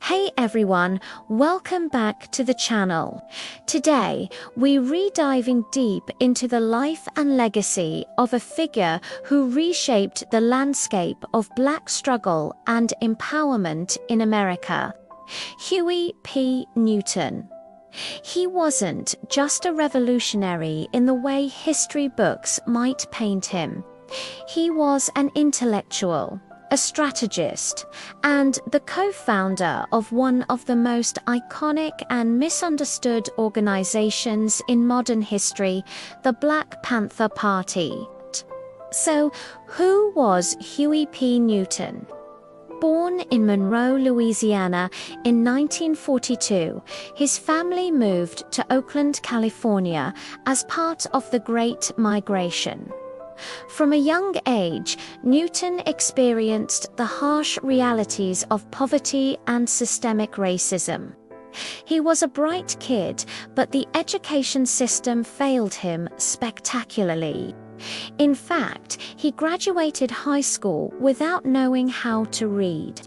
Hey everyone, welcome back to the channel. Today, we're re-diving deep into the life and legacy of a figure who reshaped the landscape of Black struggle and empowerment in America. Huey P. Newton. He wasn't just a revolutionary in the way history books might paint him. He was an intellectual, a strategist, and the co-founder of one of the most iconic and misunderstood organizations in modern history, the Black Panther Party. So, who was Huey P. Newton? Born in Monroe, Louisiana in 1942, his family moved to Oakland, California as part of the Great Migration. From a young age, Newton experienced the harsh realities of poverty and systemic racism. He was a bright kid, but the education system failed him spectacularly. In fact, he graduated high school without knowing how to read.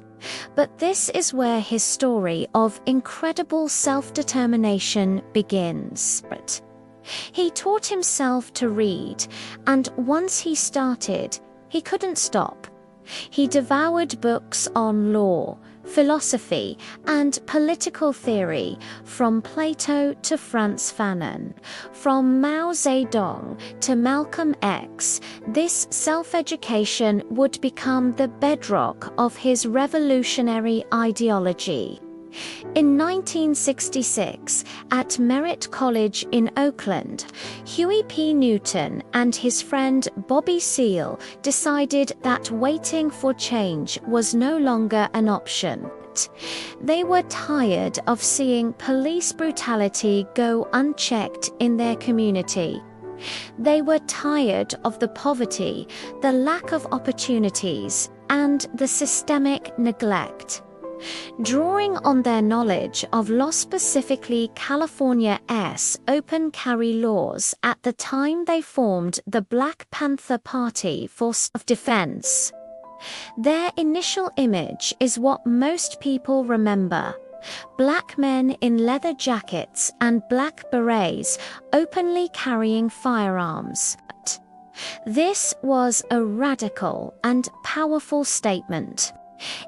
But this is where his story of incredible self-determination begins. He taught himself to read, and once he started, he couldn't stop. He devoured books on law, philosophy, and political theory, from Plato to Frantz Fanon, from Mao Zedong to Malcolm X. This self-education would become the bedrock of his revolutionary ideology. In 1966, at Merritt College in Oakland, Huey P. Newton and his friend Bobby Seale decided that waiting for change was no longer an option. They were tired of seeing police brutality go unchecked in their community. They were tired of the poverty, the lack of opportunities, and the systemic neglect. Drawing on their knowledge of law, specifically California's open carry laws, at the time they formed the Black Panther Party for self-defense. Their initial image is what most people remember: black men in leather jackets and black berets openly carrying firearms. This was a radical and powerful statement.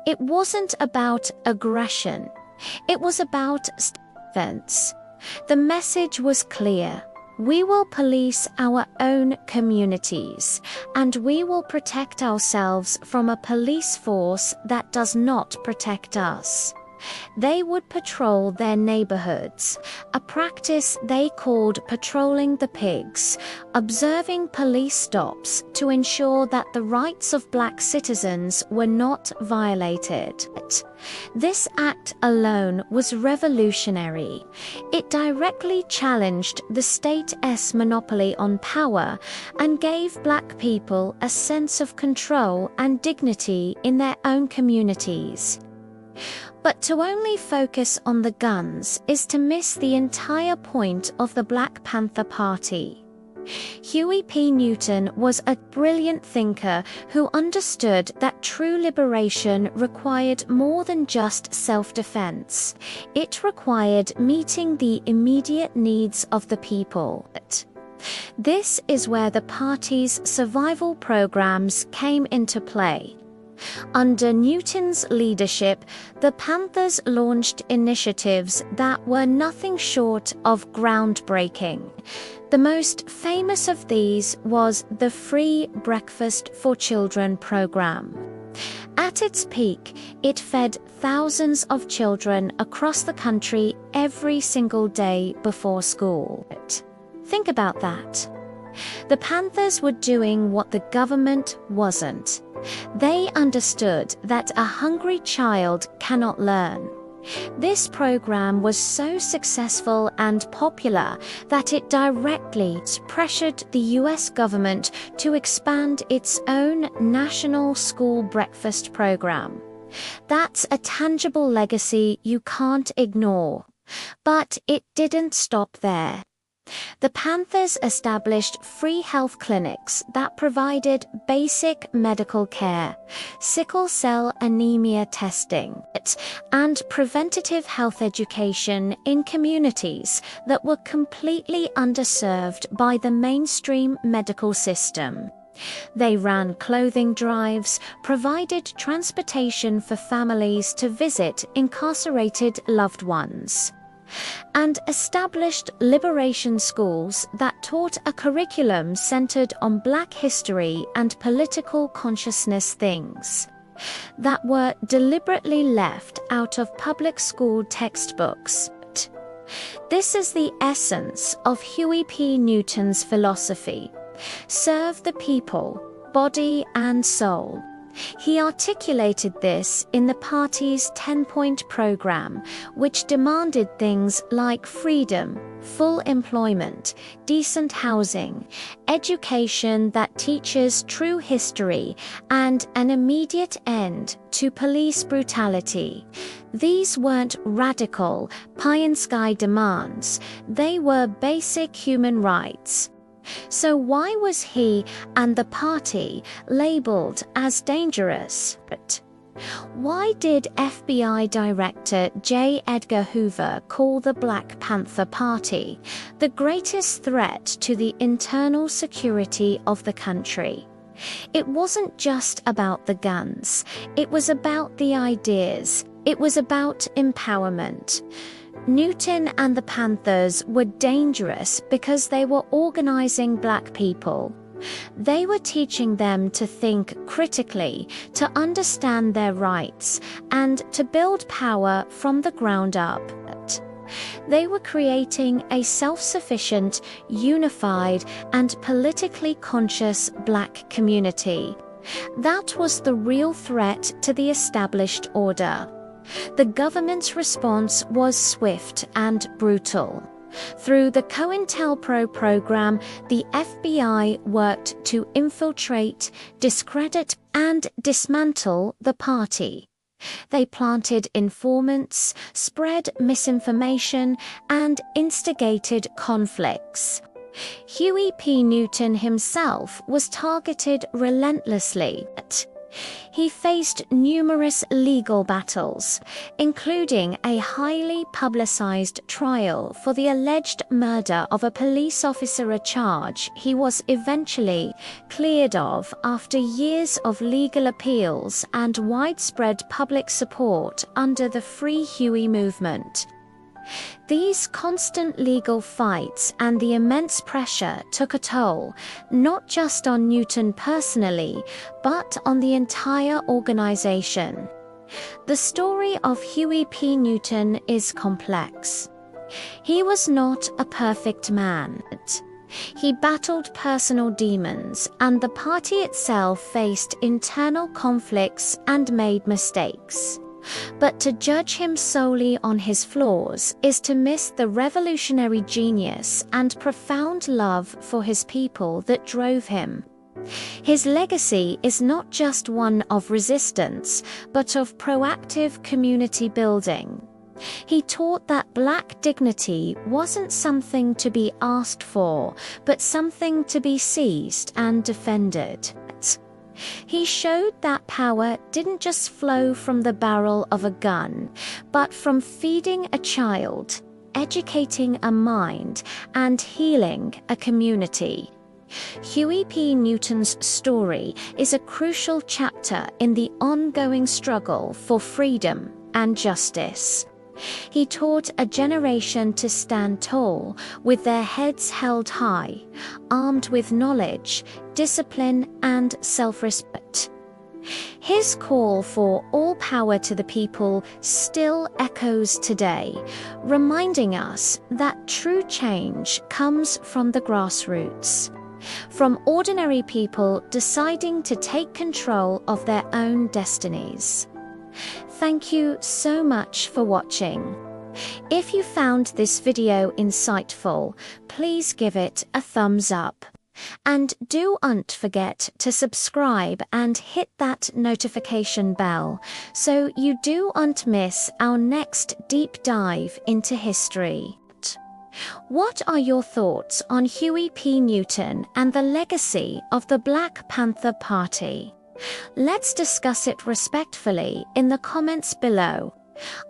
It wasn't about aggression. It was about defense. The message was clear. We will police our own communities, and we will protect ourselves from a police force that does not protect us. They would patrol their neighborhoods, a practice they called patrolling the pigs, observing police stops to ensure that the rights of black citizens were not violated. This act alone was revolutionary. It directly challenged the state's monopoly on power and gave black people a sense of control and dignity in their own communities. But to only focus on the guns is to miss the entire point of the Black Panther Party. Huey P. Newton was a brilliant thinker who understood that true liberation required more than just self-defense. It required meeting the immediate needs of the people. This is where the party's survival programs came into play. Under Newton's leadership, the Panthers launched initiatives that were nothing short of groundbreaking. The most famous of these was the Free Breakfast for Children program. At its peak, it fed thousands of children across the country every single day before school. Think about that. The Panthers were doing what the government wasn't. They understood that a hungry child cannot learn. This program was so successful and popular that it directly pressured the US government to expand its own national school breakfast program. That's a tangible legacy you can't ignore. But it didn't stop there. The Panthers established free health clinics that provided basic medical care, sickle cell anemia testing, and preventative health education in communities that were completely underserved by the mainstream medical system. They ran clothing drives, provided transportation for families to visit incarcerated loved ones, and established liberation schools that taught a curriculum centered on Black history and political consciousness things that were deliberately left out of public school textbooks. This is the essence of Huey P. Newton's philosophy: serve the people, body and soul. He articulated this in the party's 10-point program, which demanded things like freedom, full employment, decent housing, education that teaches true history, and an immediate end to police brutality. These weren't radical, pie-in-the-sky demands, they were basic human rights. So why was he and the party labeled as dangerous? Why did FBI Director J. Edgar Hoover call the Black Panther Party the greatest threat to the internal security of the country? It wasn't just about the guns, it was about the ideas, it was about empowerment. Newton and the Panthers were dangerous because they were organizing Black people. They were teaching them to think critically, to understand their rights, and to build power from the ground up. They were creating a self-sufficient, unified, and politically conscious Black community. That was the real threat to the established order. The government's response was swift and brutal. Through the COINTELPRO program, the FBI worked to infiltrate, discredit, and dismantle the party. They planted informants, spread misinformation, and instigated conflicts. Huey P. Newton himself was targeted relentlessly. He faced numerous legal battles, including a highly publicized trial for the alleged murder of a police officer, a charge he was eventually cleared of after years of legal appeals and widespread public support under the Free Huey movement. These constant legal fights and the immense pressure took a toll, not just on Newton personally, but on the entire organization. The story of Huey P. Newton is complex. He was not a perfect man. He battled personal demons, and the party itself faced internal conflicts and made mistakes. But to judge him solely on his flaws is to miss the revolutionary genius and profound love for his people that drove him. His legacy is not just one of resistance, but of proactive community building. He taught that Black dignity wasn't something to be asked for, but something to be seized and defended. He showed that power didn't just flow from the barrel of a gun, but from feeding a child, educating a mind, and healing a community. Huey P. Newton's story is a crucial chapter in the ongoing struggle for freedom and justice. He taught a generation to stand tall, with their heads held high, armed with knowledge, discipline, and self-respect. His call for all power to the people still echoes today, reminding us that true change comes from the grassroots, from ordinary people deciding to take control of their own destinies. Thank you so much for watching. If you found this video insightful, please give it a thumbs up. And don't forget to subscribe and hit that notification bell so you don't miss our next deep dive into history. What are your thoughts on Huey P. Newton and the legacy of the Black Panther Party? Let's discuss it respectfully in the comments below.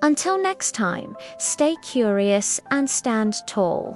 Until next time, stay curious and stand tall.